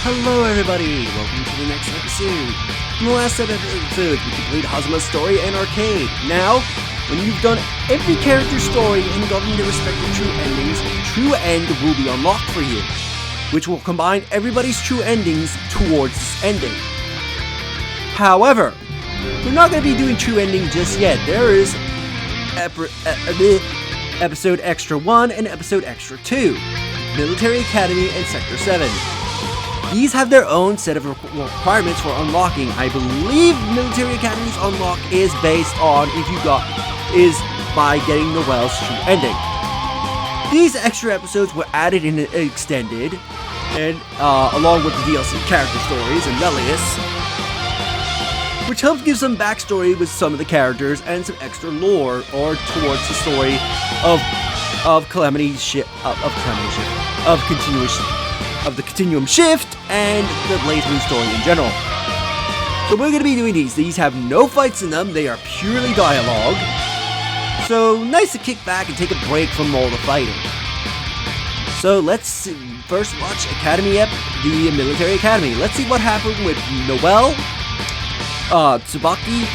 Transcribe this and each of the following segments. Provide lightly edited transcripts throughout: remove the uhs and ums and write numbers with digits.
Hello everybody, welcome to the next episode. In the last set of episodes, we completed Hazuma's story and arcade. Now, when you've done every character's story and gotten their respective true endings, True End will be unlocked for you, which will combine everybody's true endings towards this ending. However, we're not going to be doing True Ending just yet. There is Episode Extra 1 and Episode Extra 2, Military Academy and Sector 7. These have their own set of requirements for unlocking. I believe Military Academy's unlock is based on by getting Noel's true ending. These extra episodes were added in an extended, and along with the DLC character stories and Lelius, which helps give some backstory with some of the characters and some extra lore or towards the story of the Continuum shift and the BlazBlue story in general. So we're going to be doing these. These have no fights in them. They are purely dialogue. So nice to kick back and take a break from all the fighting. So let's first watch the Military Academy. Let's see what happened with Noel, Tsubaki,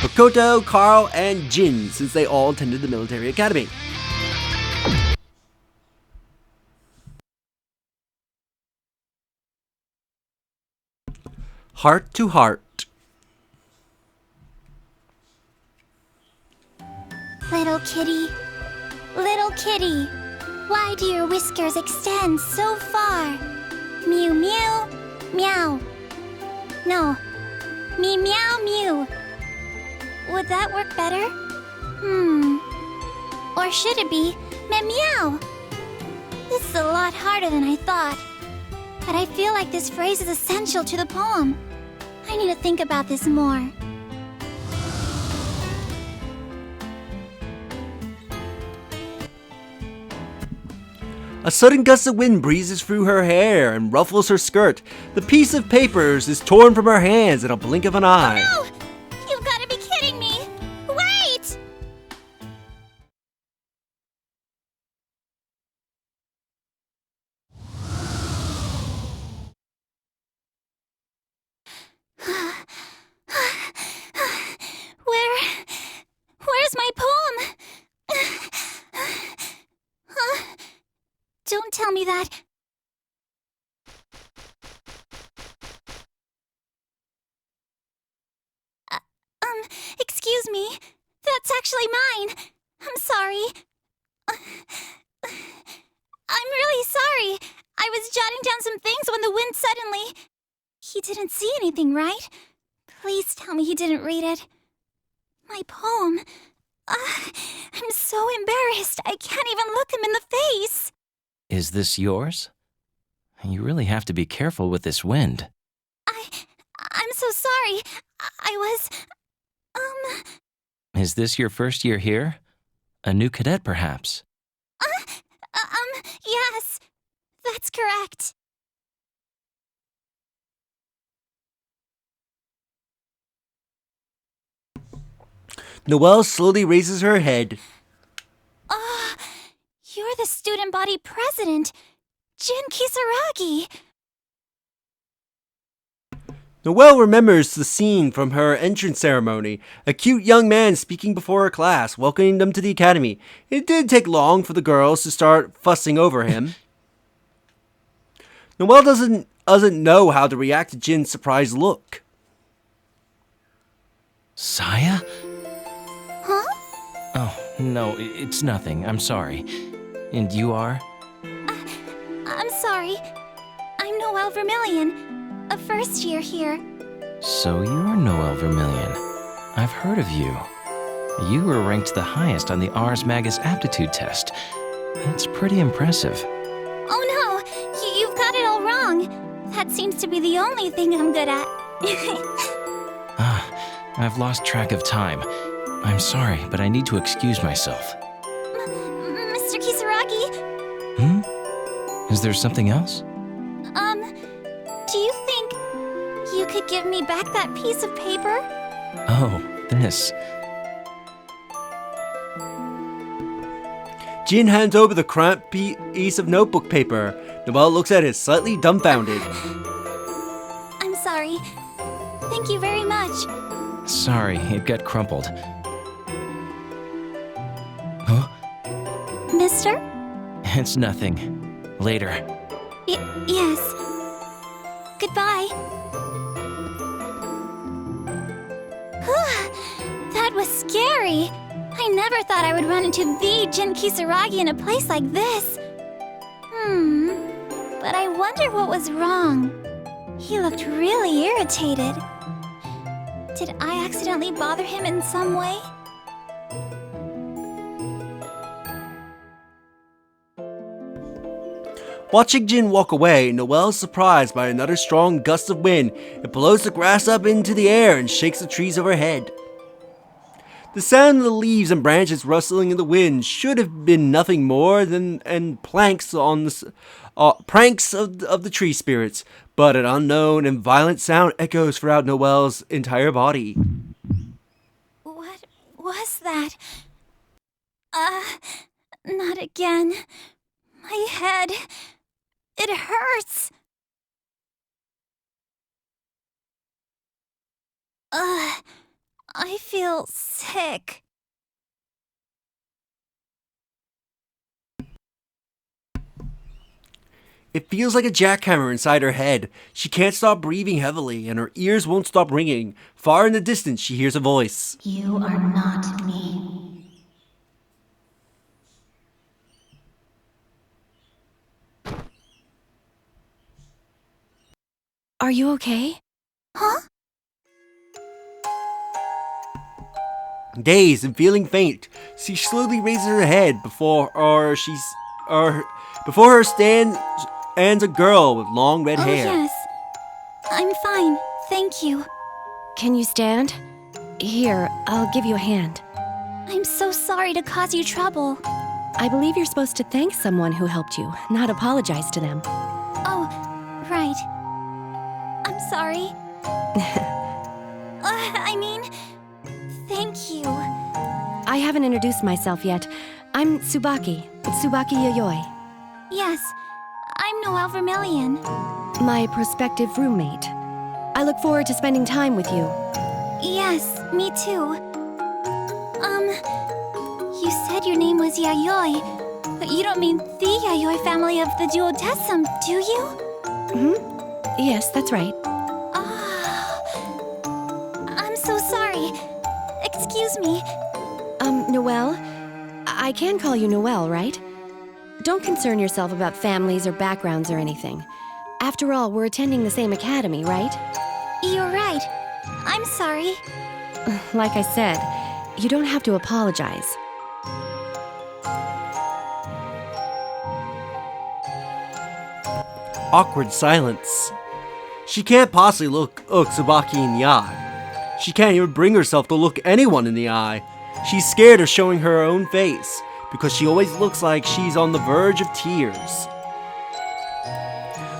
Makoto, Carl, and Jin, since they all attended the Military Academy. Heart to Heart. Little kitty, why do your whiskers extend so far? Mew mew, meow. No, me meow mew. Would that work better? Or should it be me meow? This is a lot harder than I thought. But I feel like this phrase is essential to the poem. I need to think about this more. A sudden gust of wind breezes through her hair and ruffles her skirt. The piece of paper is torn from her hands in a blink of an eye. Oh no! You've got to be kidding me! Wait! Where's my poem? Don't tell me that. Excuse me. That's actually mine. I'm sorry. I'm really sorry. I was jotting down some things when the wind suddenly... He didn't see anything, right? Please tell me he didn't read it. My poem. I'm so embarrassed. I can't even look him in the face. Is this yours? You really have to be careful with this wind. I'm so sorry. I was... Is this your first year here? A new cadet, perhaps? Yes. That's correct. Noel slowly raises her head. You're the student body president, Jin Kisaragi. Noel remembers the scene from her entrance ceremony, a cute young man speaking before her class, welcoming them to the academy. It did take long for the girls to start fussing over him. Noel doesn't know how to react to Jin's surprised look. Saya? Huh? Oh, no, it's nothing. I'm sorry. And you are? I'm sorry. I'm Noel Vermillion, a first year here. So you're Noel Vermillion. I've heard of you. You were ranked the highest on the Ars Magus aptitude test. That's pretty impressive. Oh no, you've got it all wrong. That seems to be the only thing I'm good at. I've lost track of time. I'm sorry, but I need to excuse myself. Mr. Kisaragi? Is there something else? Do you think you could give me back that piece of paper? Oh, this. Jin hands over the cramped piece of notebook paper. Noel looks at it, slightly dumbfounded. I'm sorry. Thank you very much. Sorry, it got crumpled. Huh? Mister? It's nothing. Later. Yes. Goodbye. That was scary. I never thought I would run into the Jin Kisaragi in a place like this. But I wonder what was wrong. He looked really irritated. Did I accidentally bother him in some way? Watching Jin walk away, Noel is surprised by another strong gust of wind. It blows the grass up into the air and shakes the trees overhead. The sound of the leaves and branches rustling in the wind should have been nothing more than pranks of the tree spirits, but an unknown and violent sound echoes throughout Noel's entire body. What was that? Not again. My head. It hurts. I feel sick. It feels like a jackhammer inside her head. She can't stop breathing heavily, and her ears won't stop ringing. Far in the distance, she hears a voice. You are not me. Are you okay? Huh? Dazed and feeling faint, she slowly raises her head. Before her stands a girl with long red hair. Oh, yes. I'm fine. Thank you. Can you stand? Here, I'll give you a hand. I'm so sorry to cause you trouble. I believe you're supposed to thank someone who helped you, not apologize to them. Oh, right. I'm sorry. Thank you. I haven't introduced myself yet. I'm Tsubaki Yayoi. Yes, I'm Noel Vermillion. My prospective roommate. I look forward to spending time with you. Yes, me too. You said your name was Yayoi, but you don't mean the Yayoi family of the duodecim, do you? Yes, that's right. I'm so sorry. Excuse me. Noel? I can call you Noel, right? Don't concern yourself about families or backgrounds or anything. After all, we're attending the same academy, right? You're right. I'm sorry. Like I said, you don't have to apologize. Awkward silence. She can't possibly look Tsubaki in the eye. She can't even bring herself to look anyone in the eye. She's scared of showing her own face, because she always looks like she's on the verge of tears.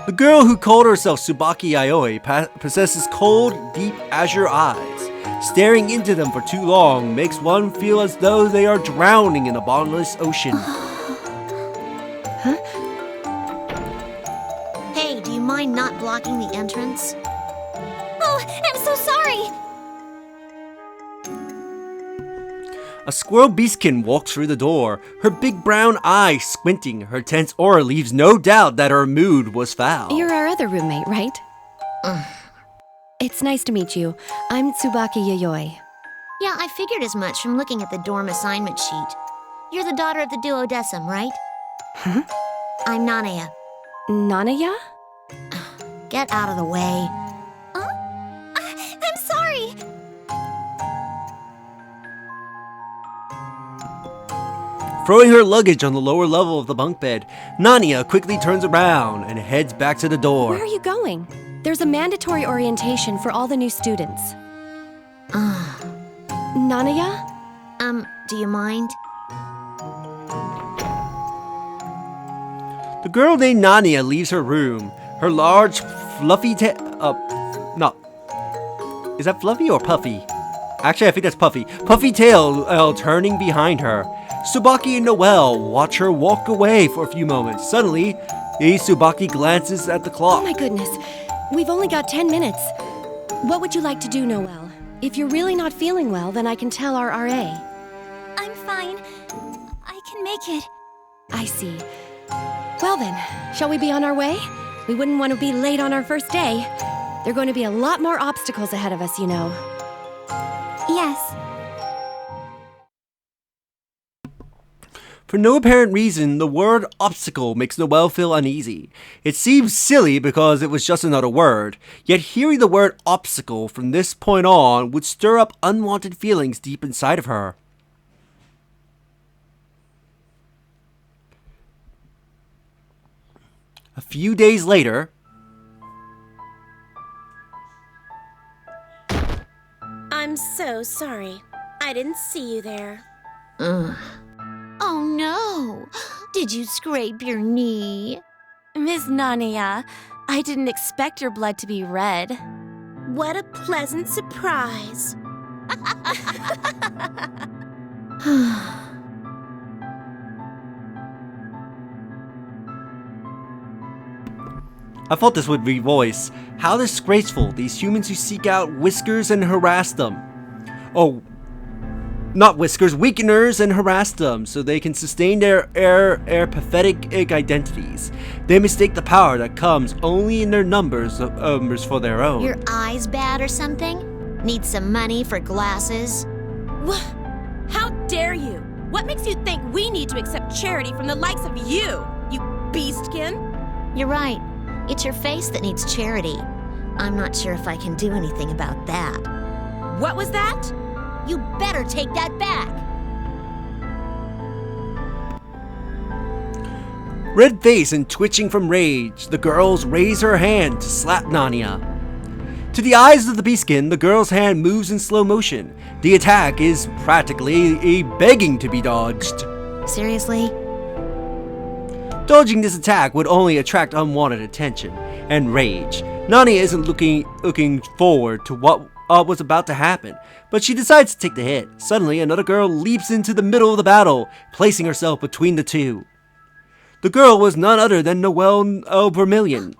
The girl who called herself Tsubaki Yayoi possesses cold, deep azure eyes. Staring into them for too long makes one feel as though they are drowning in a bottomless ocean. Hey, do you mind not blocking the entrance? Oh, I'm so sorry. A squirrel beastkin walks through the door, her big brown eyes squinting. Her tense aura leaves no doubt that her mood was foul. You're our other roommate, right? It's nice to meet you. I'm Tsubaki Yayoi. Yeah, I figured as much from looking at the dorm assignment sheet. You're the daughter of the duodecim, right? Huh? I'm Nanaya. Nanaya? Get out of the way. I'm sorry. Throwing her luggage on the lower level of the bunk bed, Nanaya quickly turns around and heads back to the door. Where are you going? There's a mandatory orientation for all the new students. Nanaya? Do you mind? The girl named Nanaya leaves her room. Her large, fluffy tail... no. Is that fluffy or puffy? Actually, I think that's puffy. Puffy tail turning behind her. Tsubaki and Noel watch her walk away for a few moments. Suddenly, Tsubaki glances at the Oh clock. my goodness. We've only got 10 minutes. What would you like to do, Noel? If you're really not feeling well, then I can tell our RA. I'm fine. I can make it. I see. Well then, shall we be on our way? We wouldn't want to be late on our first day. There are going to be a lot more obstacles ahead of us, you know. Yes. For no apparent reason, the word obstacle makes Noel feel uneasy. It seems silly because it was just another word, yet hearing the word obstacle from this point on would stir up unwanted feelings deep inside of her. A few days later, I'm so sorry. I didn't see you there. Ugh. Oh no! Did you scrape your knee? Miss Nanaya, I didn't expect your blood to be red. What a pleasant surprise. I thought this would be voice. How disgraceful, these humans who seek out whiskers and harass them. Oh, not whiskers, weakeners and harass them so they can sustain their pathetic identities. They mistake the power that comes only in their numbers for their own. Your eyes bad or something? Need some money for glasses? What? How dare you? What makes you think we need to accept charity from the likes of you, you beastkin? You're right. It's your face that needs charity. I'm not sure if I can do anything about that. What was that? You better take that back! Red face and twitching from rage, the girls raise her hand to slap Nanaya. To the eyes of the beastkin, the girl's hand moves in slow motion. The attack is practically begging to be dodged. Seriously? Dodging this attack would only attract unwanted attention and rage. Nanaya isn't looking forward to what was about to happen, but she decides to take the hit. Suddenly, another girl leaps into the middle of the battle, placing herself between the two. The girl was none other than Noel Vermillion.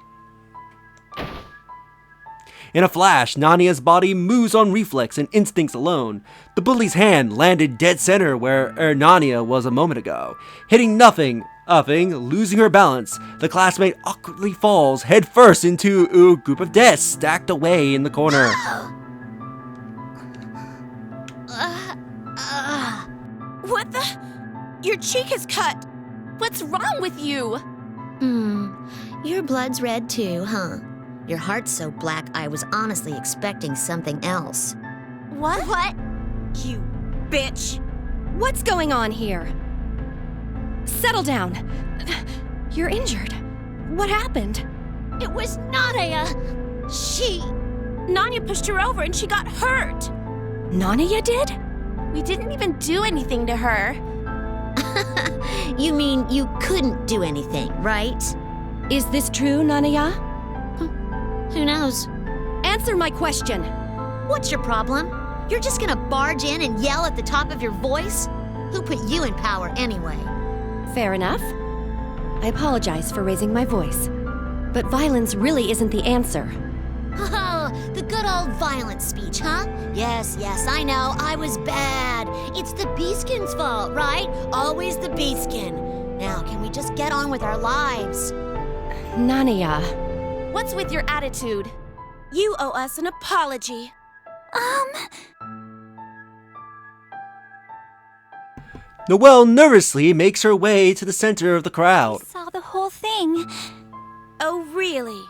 In a flash, Nanaya's body moves on reflex and instincts alone. The bully's hand landed dead center where Nanaya was a moment ago. Hitting nothing, losing her balance, the classmate awkwardly falls headfirst into a group of desks stacked away in the corner. What the? Your cheek is cut. What's wrong with you? Your blood's red too, huh? Your heart's so black I was honestly expecting something else. What? What? You bitch. What's going on here? Settle down. You're injured. What happened? It was Nanaya! Nanya pushed her over and she got hurt. Nanaya did? We didn't even do anything to her. You mean you couldn't do anything, right? Is this true, Nanaya? Who knows? Answer my question. What's your problem? You're just gonna barge in and yell at the top of your voice? Who put you in power anyway? Fair enough. I apologize for raising my voice. But violence really isn't the answer. Oh, the good old violent speech, huh? Yes, I know, I was bad. It's the Beastkin's fault, right? Always the Beastkin. Now, can we just get on with our lives? Nanaya. What's with your attitude? You owe us an apology. Noel nervously makes her way to the center of the I crowd. saw the whole thing. Oh, really?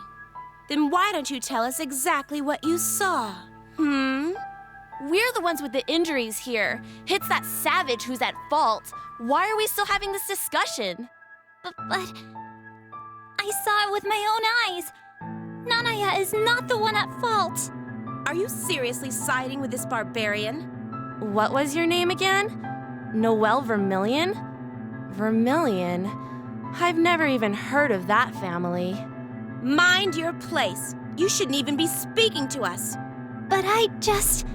Then why don't you tell us exactly what you saw? We're the ones with the injuries here. It's that savage who's at fault. Why are we still having this discussion? But I saw it with my own eyes. Nanaya is not the one at fault. Are you seriously siding with this barbarian? What was your name again? Noel Vermillion? Vermillion? I've never even heard of that family. Mind your place. You shouldn't even be speaking to us. But I just...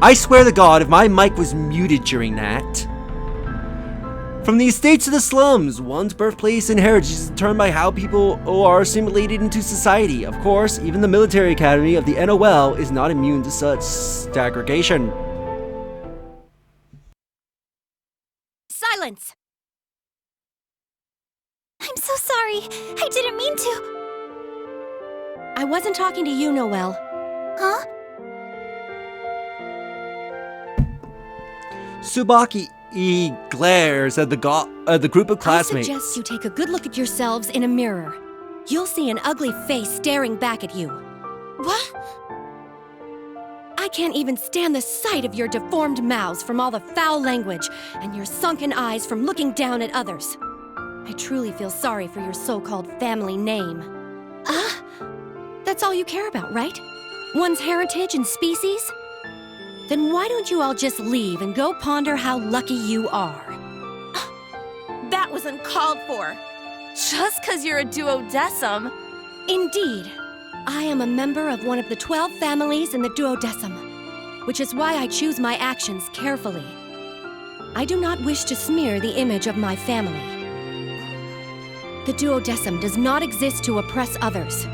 I swear to God, if my mic was muted during that. From the estates to the slums, one's birthplace and heritage is determined by how people are assimilated into society. Of course, even the military academy of the NOL is not immune to such segregation. Silence! I'm so sorry. I didn't mean to. I wasn't talking to you, Noel. Huh? Tsubaki glares at the group of I classmates. suggest you take a good look at yourselves in a mirror. You'll see an ugly face staring back at you. What? I can't even stand the sight of your deformed mouths from all the foul language and your sunken eyes from looking down at others. I truly feel sorry for your so-called family name. That's all you care about, right? One's heritage and species? Then why don't you all just leave and go ponder how lucky you are? That was uncalled for. Just because you're a duodecim. Indeed. I am a member of one of the 12 families in the duodecim, which is why I choose my actions carefully. I do not wish to smear the image of my family. The duodecim does not exist to oppress others.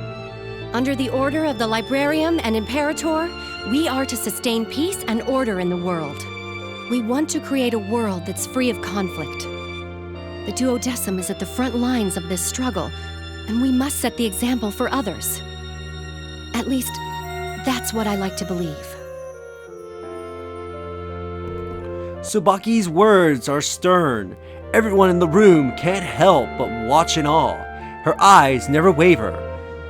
Under the order of the Librarium and Imperator, we are to sustain peace and order in the world. We want to create a world that's free of conflict. The duodecim is at the front lines of this struggle, and we must set the example for others. At least, that's what I like to believe. Tsubaki's words are stern. Everyone in the room can't help but watch in awe. Her eyes never waver.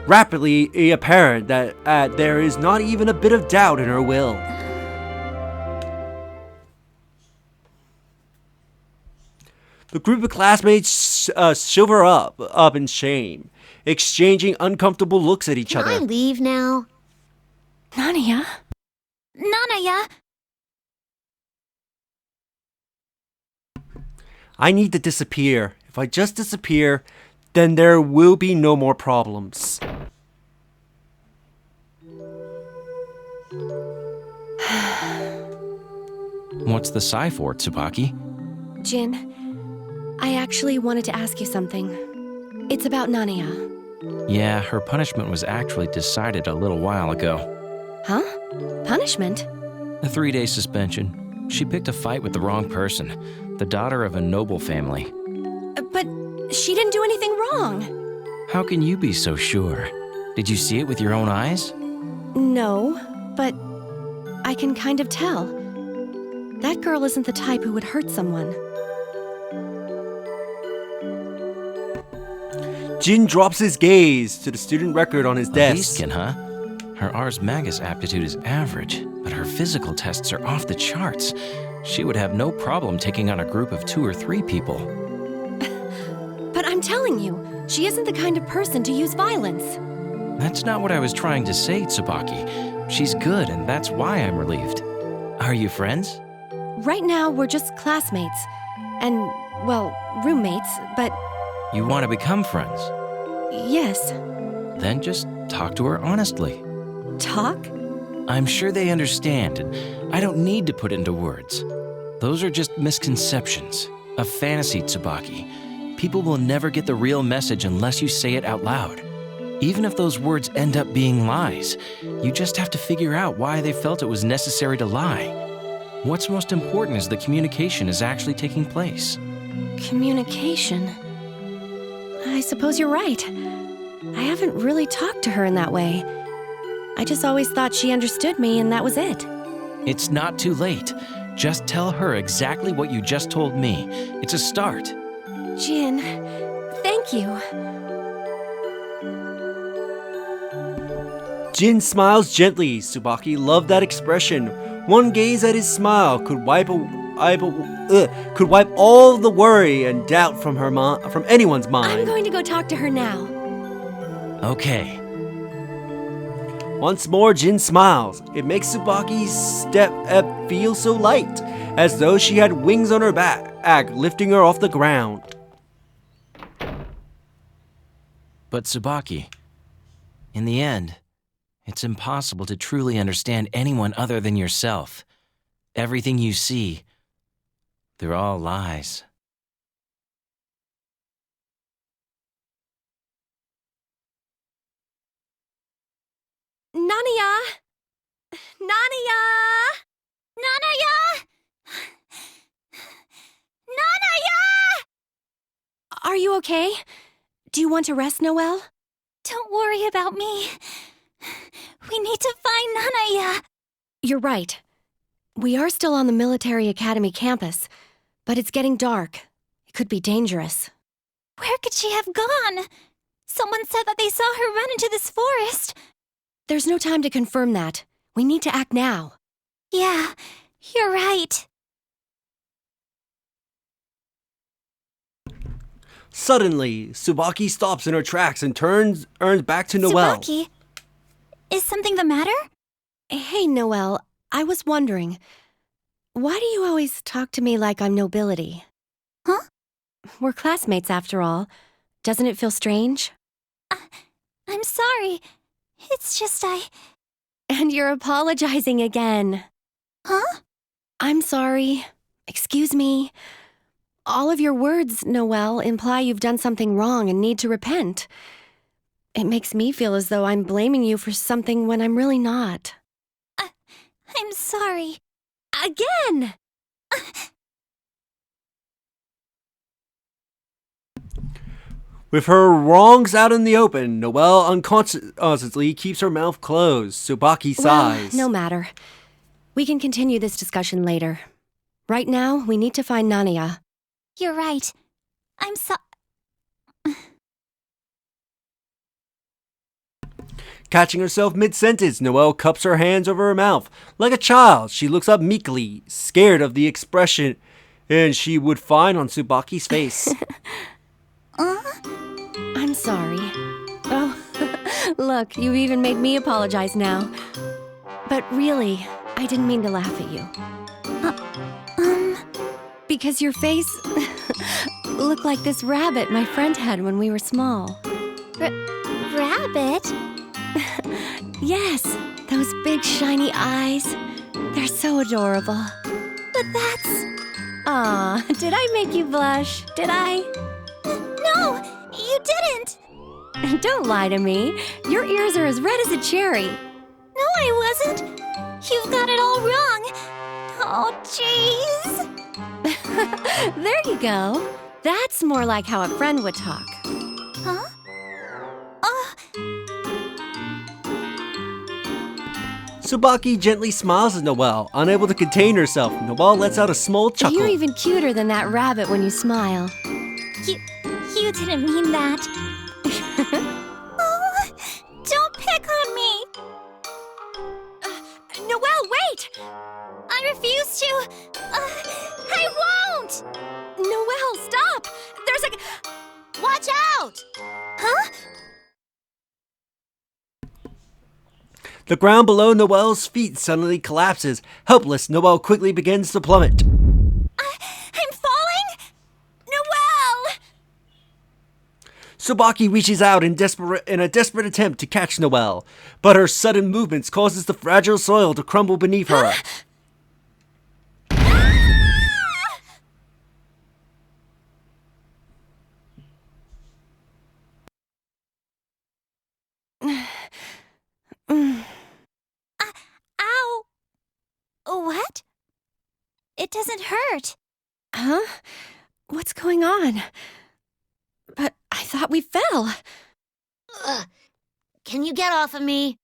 Rapidly apparent that there is not even a bit of doubt in her will. The group of classmates shiver up in shame, exchanging uncomfortable looks at each Can I other. leave now? Nanaya? Nanaya, I need to disappear. If I just disappear, then there will be no more problems. What's the sigh for, Tsubaki? Jin, I actually wanted to ask you something. It's about Nanaya. Yeah, her punishment was actually decided a little while ago. Huh? Punishment? A 3-day suspension. She picked a fight with the wrong person, the daughter of a noble family. But she didn't do anything wrong. How can you be so sure? Did you see it with your own eyes? No, but I can kind of tell. That girl isn't the type who would hurt someone. Jin drops his gaze to the student record on his A desk. beastkin, huh? Her Ars Magus aptitude is average, but her physical tests are off the charts. She would have no problem taking on a group of 2 or 3 people. But I'm telling you, she isn't the kind of person to use violence. That's not what I was trying to say, Tsubaki. She's good, and that's why I'm relieved. Are you friends? Right now, we're just classmates. And, well, roommates, but You want to become friends? yes. Then just talk to her honestly. Talk? I'm sure they understand, and I don't need to put it into words. Those are just misconceptions. A fantasy, Tsubaki. People will never get the real message unless you say it out loud. Even if those words end up being lies, you just have to figure out why they felt it was necessary to lie. What's most important is the communication is actually taking place. Communication. I suppose you're right. I haven't really talked to her in that way. I just always thought she understood me and that was it. It's not too late. Just tell her exactly what you just told me. It's a start. Jin, thank you. Jin smiles gently. Tsubaki loved that expression. One gaze at his smile could wipe all the worry and doubt from anyone's I'm mind. going to go talk to her now. Okay. Once more, Jin smiles. It makes Tsubaki's step feel so light, as though she had wings on her back, lifting her off the ground. But Tsubaki, in the end, it's impossible to truly understand anyone other than yourself. Everything you see, they're all lies. Nanaya! Nanaya! Nanaya! Nanaya! Are you okay? Do you want to rest, Noel? Don't worry about me. We need to find Nanaya. You're right. We are still on the Military Academy campus, but it's getting dark. It could be dangerous. Where could she have gone? Someone said that they saw her run into this forest. There's no time to confirm that. We need to act now. Yeah, you're right. Suddenly, Tsubaki stops in her tracks and turns back to Noel. Tsubaki, is something the matter? Hey, Noel, I was wondering, why do you always talk to me like I'm nobility? Huh? We're classmates after all. Doesn't it feel strange? I'm sorry. It's just And you're apologizing again. Huh? I'm sorry. Excuse me. All of your words, Noel, imply you've done something wrong and need to repent. It makes me feel as though I'm blaming you for something when I'm really not. I'm sorry. Again! With her wrongs out in the open, Noel unconsciously keeps her mouth closed. Tsubaki sighs. Well, no matter. We can continue this discussion later. Right now, we need to find Nanaya. You're right. I'm Catching herself mid-sentence, Noel cups her hands over her mouth. Like a child, she looks up meekly, scared of the expression she would find on Tsubaki's face. I'm sorry. Oh, look, you've even made me apologize now. But really, I didn't mean to laugh at you. Because your face looked like this rabbit my friend had when we were small. Rabbit? Yes, those big shiny eyes. They're so adorable. But that's... Aw, did I make you blush? Did I? No, you didn't. Don't lie to me. Your ears are as red as a cherry. No, I wasn't. You've got it all wrong. Oh, jeez. There you go. That's more like how a friend would talk. Huh? Tsubaki gently smiles at Noel, unable to contain herself. Noel lets out a small chuckle. You're even cuter than that rabbit when you smile. You didn't mean that. Oh, don't pick on me. Noel, wait! I refuse to. I won't. Noel, stop! There's a... Watch out! Huh? The ground below Noel's feet suddenly collapses. Helpless, Noel quickly begins to plummet. I'm falling? Noel! Tsubaki reaches out in a desperate attempt to catch Noel, but her sudden movements causes the fragile soil to crumble beneath her. Ow! What? It doesn't hurt. Huh? What's going on? But I thought we fell. Can you get off of me?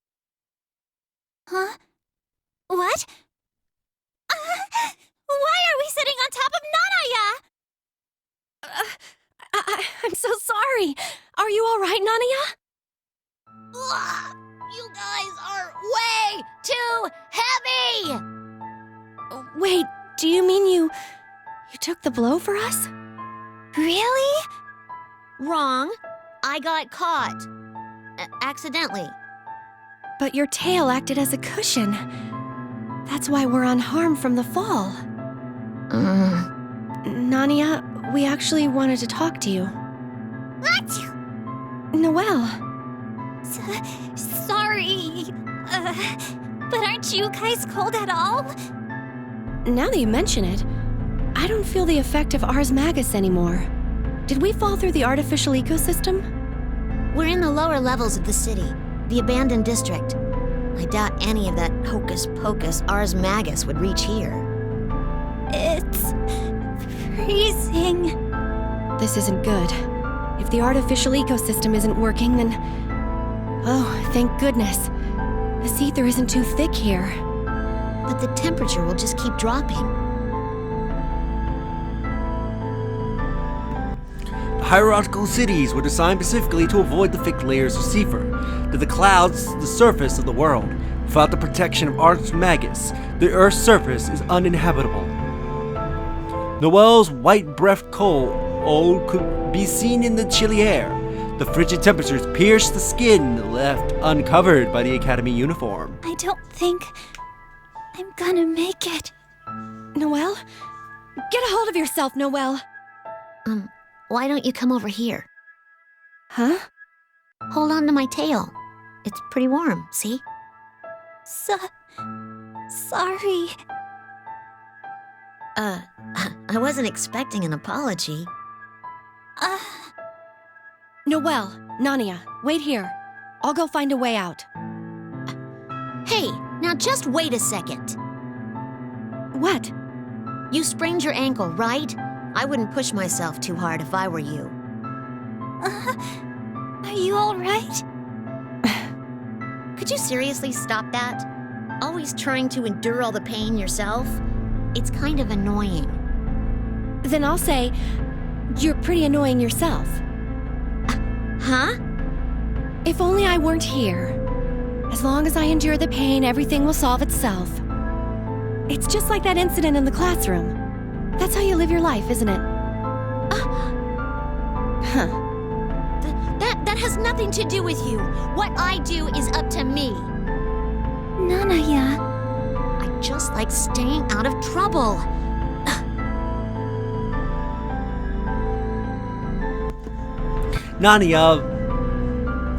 Huh? What? Why are we sitting on top of Nanaya? I'm so sorry. Are you all right, Nanaya? You guys are way too heavy! Wait, do you mean you took the blow for us? Really? Wrong. I got caught. Accidentally. But your tail acted as a cushion. That's why we're unharmed from the fall. Nanaya, we actually wanted to talk to you. What? Noel. Sorry. But aren't you guys cold at all? Now that you mention it, I don't feel the effect of Ars Magus anymore. Did we fall through the artificial ecosystem? We're in the lower levels of the city, the abandoned district. I doubt any of that hocus-pocus Ars Magus would reach here. It's freezing. This isn't good. If the artificial ecosystem isn't working, then... Oh, thank goodness. This ether isn't too thick here. But the temperature will just keep dropping. The hierarchical cities were designed specifically to avoid the thick layers of Sefer, that the clouds, the surface of the world. Without the protection of Ars Magus, the Earth's surface is uninhabitable. Noel's white-breathed cold could be seen in the chilly air. The frigid temperatures pierced the skin left uncovered by the Academy uniform. I don't think I'm gonna make it. Noel? Get a hold of yourself, Noel. Why don't you come over here? Huh? Hold on to my tail. It's pretty warm, see? Sorry. I wasn't expecting an apology. Noel, Nanaya, wait here. I'll go find a way out. Hey, now just wait a second. What? You sprained your ankle, right? I wouldn't push myself too hard if I were you. Are you alright? Could you seriously stop that? Always trying to endure all the pain yourself? It's kind of annoying. Then I'll say, you're pretty annoying yourself. Huh? If only I weren't here. As long as I endure the pain, everything will solve itself. It's just like that incident in the classroom. That's how you live your life, isn't it? Huh. That has nothing to do with you. What I do is up to me. Nanaya. I just like staying out of trouble. Nanaya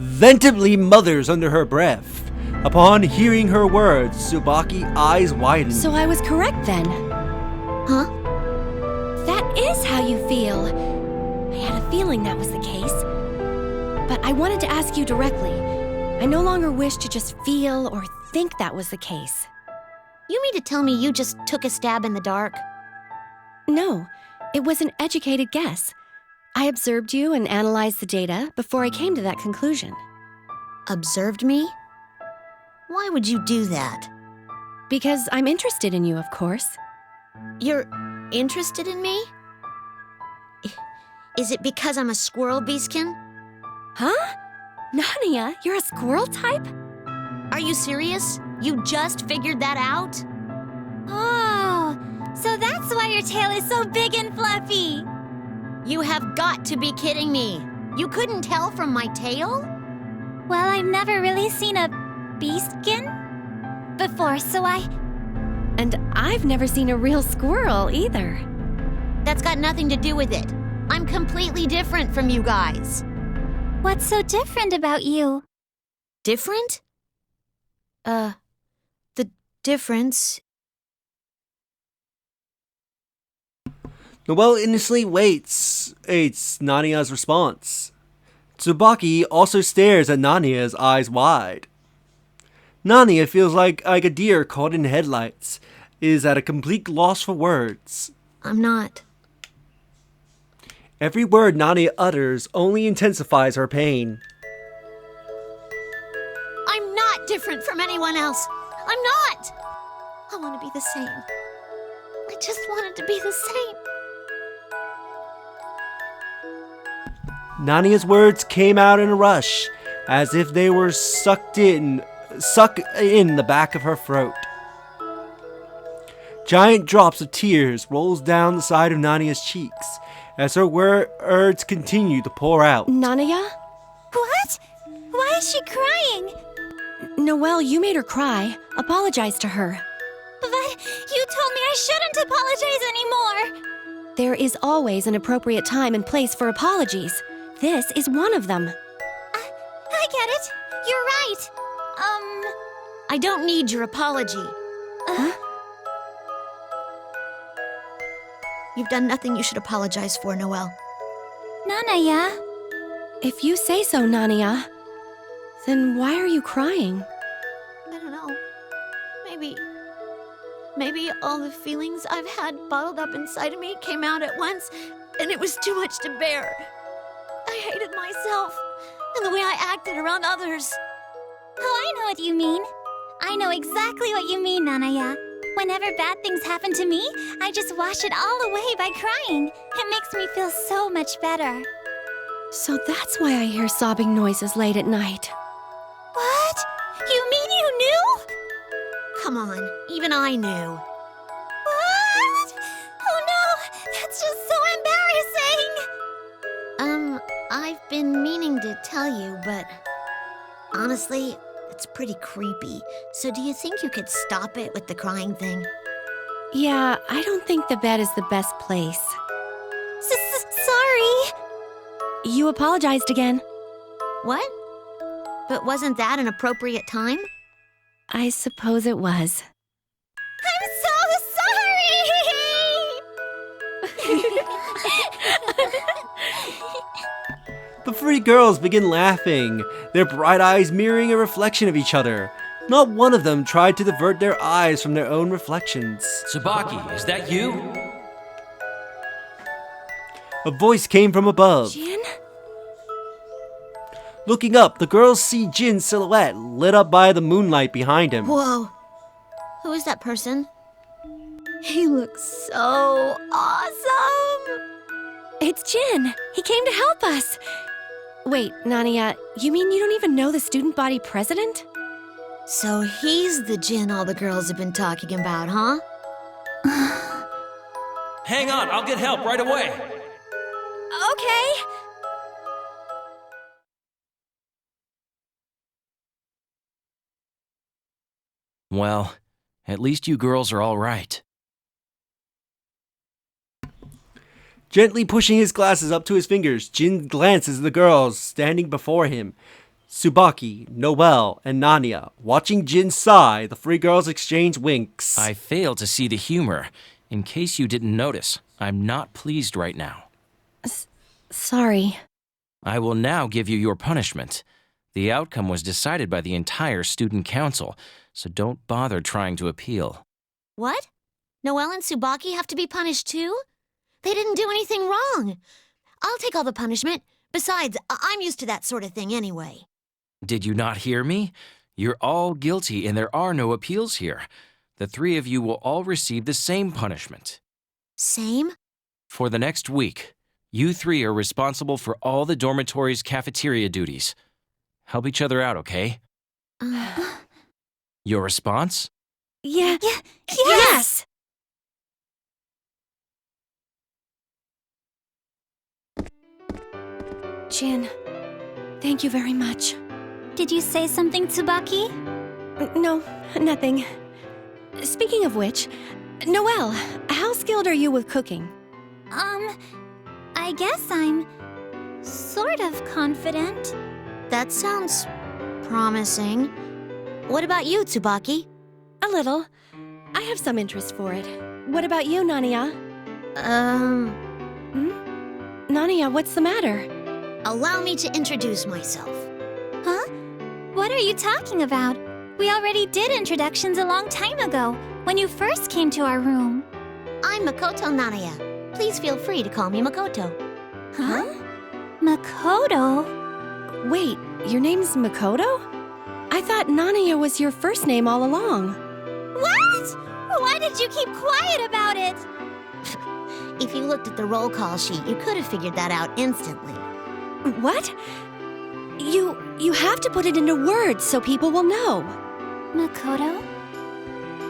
ventably mutters under her breath. Upon hearing her words, Tsubaki eyes widen. So I was correct then. Huh? That is how you feel. I had a feeling that was the case. But I wanted to ask you directly. I no longer wish to just feel or think that was the case. You mean to tell me you just took a stab in the dark? No, it was an educated guess. I observed you and analyzed the data before I came to that conclusion. Observed me? Why would you do that? Because I'm interested in you, of course. You're interested in me? Is it because I'm a squirrel beastkin? Huh? Nanaya, you're a squirrel type? Are you serious? You just figured that out? Oh, so that's why your tail is so big and fluffy. You have got to be kidding me. You couldn't tell from my tail? Well, I've never really seen a beastkin before, so And I've never seen a real squirrel either. That's got nothing to do with it. I'm completely different from you guys. What's so different about you? Different? The difference... Noel innocently waits Nanaya's response. Tsubaki also stares at Nanaya's eyes wide. Nanaya feels like a deer caught in headlights, is at a complete loss for words. I'm not. Every word Nanaya utters only intensifies her pain. I'm not different from anyone else. I'm not. I want to be the same. I just wanted to be the same. Nanaya's words came out in a rush, as if they were sucked in the back of her throat. Giant drops of tears rolls down the side of Nanaya's cheeks as her words continue to pour out. Nanaya? What? Why is she crying? Noel, you made her cry. Apologize to her. But you told me I shouldn't apologize anymore. There is always an appropriate time and place for apologies. This is one of them. I get it. You're right. I don't need your apology. You've done nothing you should apologize for, Noel. Nanaya, If you say so, Nanaya, then why are you crying? I don't know. Maybe all the feelings I've had bottled up inside of me came out at once, and it was too much to bear. I hated myself and the way I acted around others. oh, I know what you mean. I know exactly what you mean, Nanaya. Whenever bad things happen to me, I just wash it all away by crying. It makes me feel so much better. So that's why I hear sobbing noises late at night. What? You mean you knew? Come on, even I knew. What? Oh no, that's just so embarrassing. I've been meaning to tell you, but honestly, it's pretty creepy. So do you think you could stop it with the crying thing? Yeah, I don't think the bed is the best place. Sorry. You apologized again. What? But wasn't that an appropriate time? I suppose it was. I'm so sorry! The three girls begin laughing, their bright eyes mirroring a reflection of each other. Not one of them tried to divert their eyes from their own reflections. Tsubaki, is that you? A voice came from above. Jin? Looking up, the girls see Jin's silhouette lit up by the moonlight behind him. Whoa. Who is that person? He looks so awesome! It's Jin. He came to help us. Wait, Nanaya, you mean you don't even know the student body president? So he's the Jin all the girls have been talking about, huh? Hang on, I'll get help right away. Okay. Well, at least you girls are all right. Gently pushing his glasses up to his fingers, Jin glances at the girls standing before him. Tsubaki, Noel, and Nanaya. Watching Jin sigh, the three girls exchange winks. I fail to see the humor. In case you didn't notice, I'm not pleased right now. Sorry. I will now give you your punishment. The outcome was decided by the entire student council, so don't bother trying to appeal. What? Noel and Tsubaki have to be punished too? They didn't do anything wrong. I'll take all the punishment. Besides, I'm used to that sort of thing anyway. Did you not hear me? You're all guilty and there are no appeals here. The three of you will all receive the same punishment. Same? For the next week, you three are responsible for all the dormitory's cafeteria duties. Help each other out, okay? Your response? Yes! Jin, thank you very much. Did you say something, Tsubaki? No, nothing. Speaking of which, Noel, how skilled are you with cooking? I guess I'm sort of confident. That sounds promising. What about you, Tsubaki? A little. I have some interest for it. What about you, Nanaya? Nanaya, what's the matter? Allow me to introduce myself. Huh? What are you talking about? We already did introductions a long time ago, when you first came to our room. I'm Makoto Nanaya. Please feel free to call me Makoto. Huh? Makoto? Wait, your name's Makoto? I thought Nanaya was your first name all along. What? Why did you keep quiet about it? If you looked at the roll call sheet, you could have figured that out instantly. What? You have to put it into words so people will know. Makoto?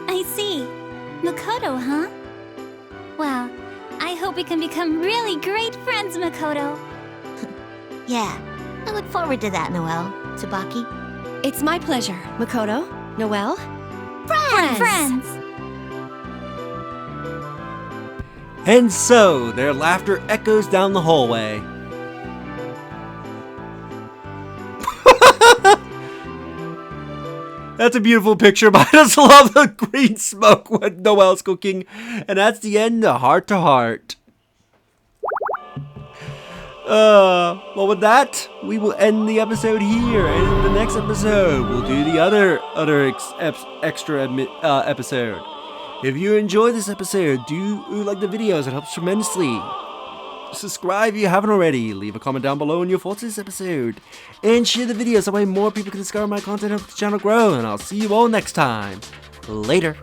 I see. Makoto, huh? Well, I hope we can become really great friends, Makoto. Yeah, I look forward to that, Noel. Tsubaki. It's my pleasure, Makoto, Noel. Friends! And so, their laughter echoes down the hallway. That's a beautiful picture, but I just love the green smoke when Noel's cooking. And that's the end of Heart to Heart. Well, with that, we will end the episode here, and in the next episode, we'll do the other extra episode. If you enjoyed this episode, do like the videos, it helps tremendously. Subscribe if you haven't already, leave a comment down below on your thoughts on this episode, and share the video so that way more people can discover my content and help the channel grow, and I'll see you all next time. Later.